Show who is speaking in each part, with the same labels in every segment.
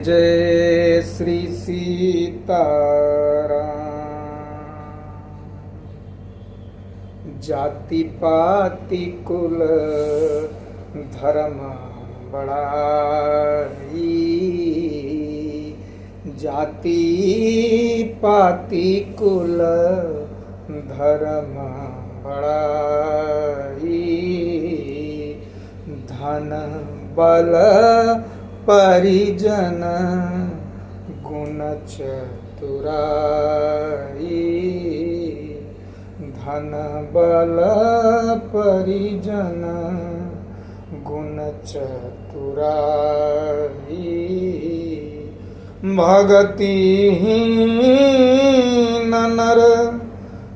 Speaker 1: जय श्री सीताराम। जाति पाति कुल धर्म बढ़ाई, जाति पाति कुल धर्म बढ़ाई, धन बल परिजन गुण चतुराई, धन बल परिजन गुण चतुराई, भगतिहीन नर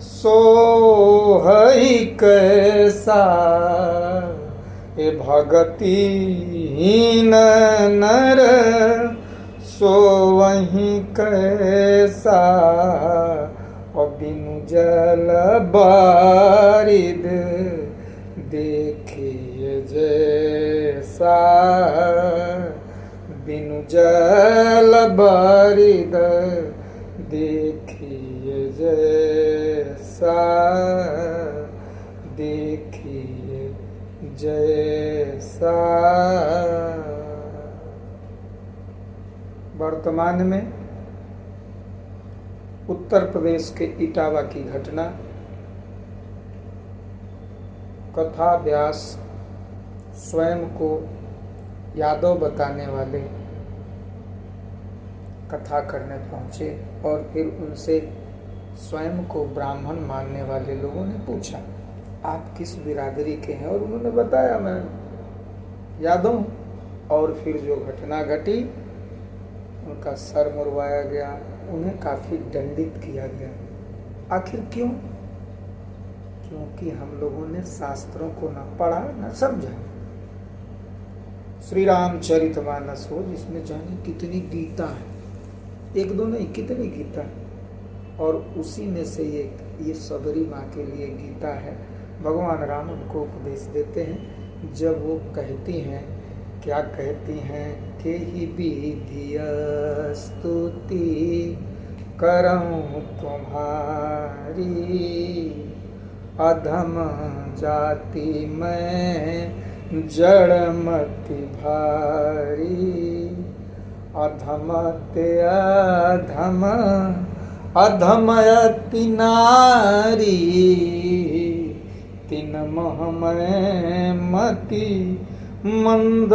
Speaker 1: सोहई कैसा, ए भगतिहीन नर सोवहि कैसा, और बिनु जल बारिद देखिए जैसा, बिनु जल बारिद देखिए जैसा, देखिए जैसा। वर्तमान में उत्तर प्रदेश के इटावा की घटना, कथा व्यास स्वयं को यादव बताने वाले कथा करने पहुंचे और फिर उनसे स्वयं को ब्राह्मण मानने वाले लोगों ने पूछा, आप किस बिरादरी के हैं? और उन्होंने बताया, मैं यादव। और फिर जो घटना घटी, उनका सर मुड़वाया गया, उन्हें काफ़ी दंडित किया गया। आखिर क्यों? क्योंकि हम लोगों ने शास्त्रों को न पढ़ा न समझा। श्री रामचरितमानस हो, जिसमें जाने कितनी गीता है, एक दो नहीं कितनी गीता है, और उसी में से ये सबरी माँ के लिए गीता है। भगवान राम उनको उपदेश देते हैं, जब वो कहती हैं, क्या कहती हैं कि ही विधिय स्तुति करऊं तुम्हारी, अधम जाति में जड़मति भारी, अधम ते अधम अधमयति नारी, तिन मोह में मति मंद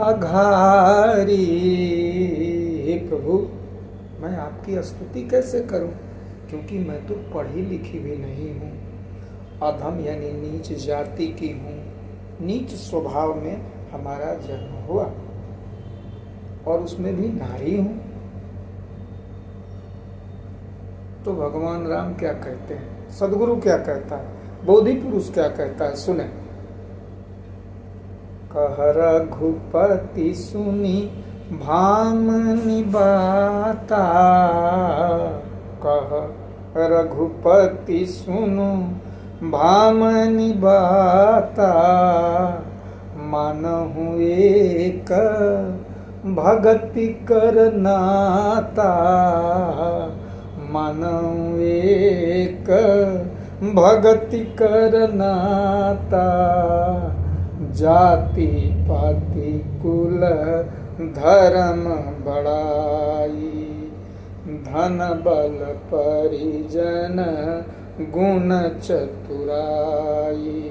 Speaker 1: अघारी। हे प्रभु, मैं आपकी स्तुति कैसे करूं, क्योंकि मैं तो पढ़ी लिखी भी नहीं हूँ, अधम यानी नीच जाति की हूँ, नीच स्वभाव में हमारा जन्म हुआ, और उसमें भी नारी हूँ। तो भगवान राम क्या कहते हैं, सदगुरु क्या कहता है, बोधि पुरुष क्या कहता है, सुने। कह रघुपति सुनी भामनी बाता, कह रघुपति सुनु भामनी बाता, मानहु एक भगति करनाता, मानहु एक भगति करनाता, जाति पाति कुल धर्म बढ़ाई, धन बल परिजन गुण चतुराई,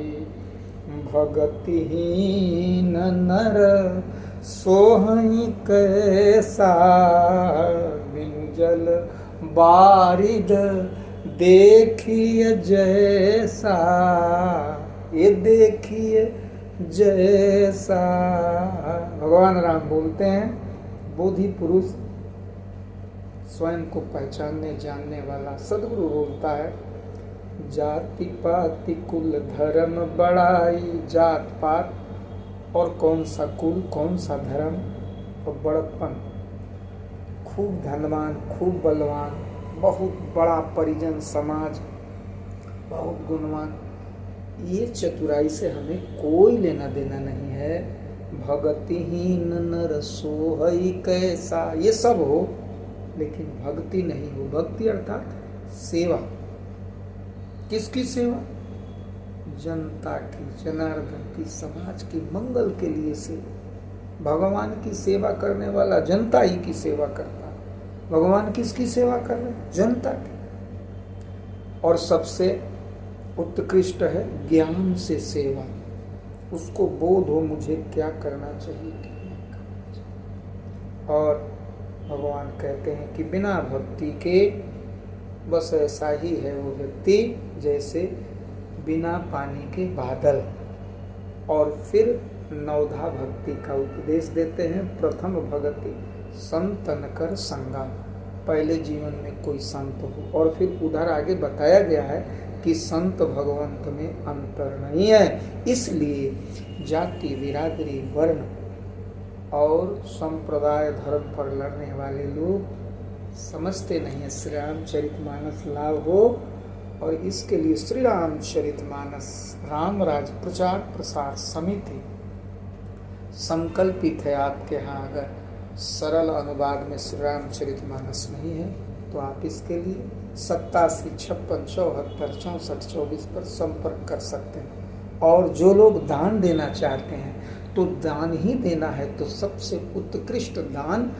Speaker 1: भगतिहीन नर सोहई कैसा, बिनु जल बारिद देखिए जैसा, ये देखिए जैसा। भगवान राम बोलते हैं, बोधि पुरुष स्वयं को पहचानने जानने वाला सदगुरु बोलता है, जाति पाति कुल धर्म बढ़ाई, जात पात और कौन सा कुल, कौन सा धर्म और बड़प्पन, खूब धनवान, खूब बलवान, बहुत बड़ा परिजन समाज, बहुत गुणवान, ये चतुराई से हमें कोई लेना देना नहीं है। भगतिहीन नर सोहई कैसा, ये सब हो लेकिन भक्ति नहीं हो। भक्ति अर्थात सेवा। किसकी सेवा? जनता की, जनार्दन की, समाज की मंगल के लिए सेवा। भगवान की सेवा करने वाला जनता ही की सेवा करता है। भगवान किसकी सेवा कर रहे हैं? जनता की। और सबसे उत्कृष्ट है ज्ञान से सेवा। उसको बोध हो मुझे क्या करना चाहिए, क्या नहीं करना चाहिए। और भगवान कहते हैं कि बिना भक्ति के बस ऐसा ही है वो व्यक्ति जैसे बिना पानी के बादल। और फिर नवधा भक्ति का उपदेश देते हैं। प्रथम भगति संतन कर संगा, पहले जीवन में कोई संत हो। और फिर उधर आगे बताया गया है कि संत भगवंत में अंतर नहीं है। इसलिए जाति, बिरादरी, वर्ण और संप्रदाय, धर्म पर लड़ने वाले लोग समझते नहीं है श्री रामचरितमानस लाभ हो। और इसके लिए श्री रामचरितमानस रामराज प्रचार प्रसार समिति संकल्पित है। आपके यहाँ अगर सरल अनुवाद में श्री रामचरितमानस नहीं है तो आप इसके लिए 87 56 74 64 24 पर संपर्क कर सकते हैं। और जो लोग दान देना चाहते हैं तो दान ही देना है तो सबसे उत्कृष्ट दान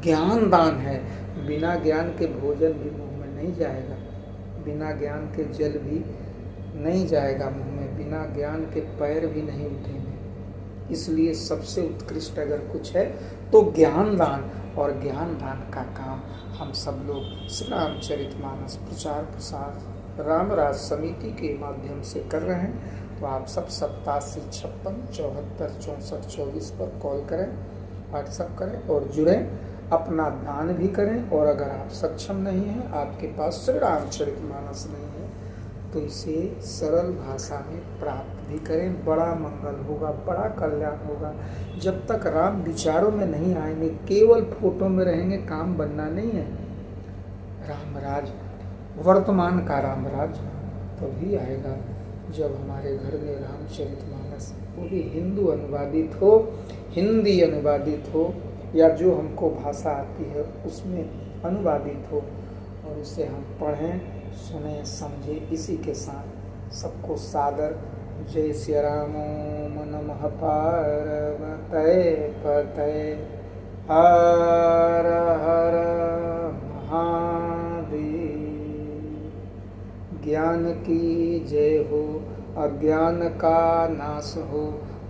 Speaker 1: ज्ञान दान है। बिना ज्ञान के भोजन भी मुंह में नहीं जाएगा, बिना ज्ञान के जल भी नहीं जाएगा मुंह में, बिना ज्ञान के पैर भी नहीं उठेंगे। इसलिए सबसे उत्कृष्ट अगर कुछ है तो ज्ञान दान। और ज्ञान दान का काम हम सब लोग श्री रामचरितमानस प्रचार प्रसार रामराज समिति के माध्यम से कर रहे हैं। तो आप सब 87 56 74 64 24 पर कॉल करें, व्हाट्सएप करें और जुड़ें, अपना दान भी करें। और अगर आप सक्षम नहीं हैं, आपके पास श्री रामचरितमानस नहीं है तो इसे सरल भाषा में प्राप्त भी करें। बड़ा मंगल होगा, बड़ा कल्याण होगा। जब तक राम विचारों में नहीं आएंगे, केवल फोटो में रहेंगे, काम बनना नहीं है। रामराज, वर्तमान का रामराज तभी आएगा जब हमारे घर में रामचरितमानस वो भी हिंदू अनुवादित हो, हिंदी अनुवादित हो, या जो हमको भाषा आती है उसमें अनुवादित हो और उसे हम पढ़ें, सुने, समझे। इसी के साथ सबको सादर जय श्री राम नमः पार्वतये पतये हर हर महादेव। ज्ञान की जय हो, अज्ञान का नाश हो,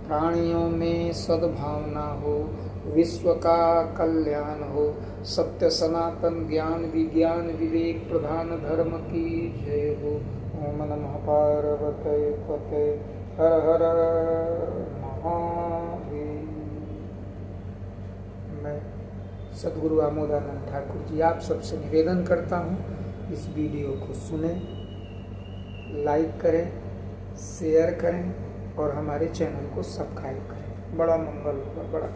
Speaker 1: प्राणियों में सद्भावना हो, विश्व का कल्याण हो। सत्य सनातन ज्ञान विज्ञान विवेक प्रधान धर्म की जय हो। ओम नमः पार्वतये पतये हर हर महादेव। मैं सद्गुरु आमोदानंद ठाकुर जी आप सबसे निवेदन करता हूँ, इस वीडियो को सुनें, लाइक करें, शेयर करें और हमारे चैनल को सब्सक्राइब करें। बड़ा मंगल होगा, बड़ा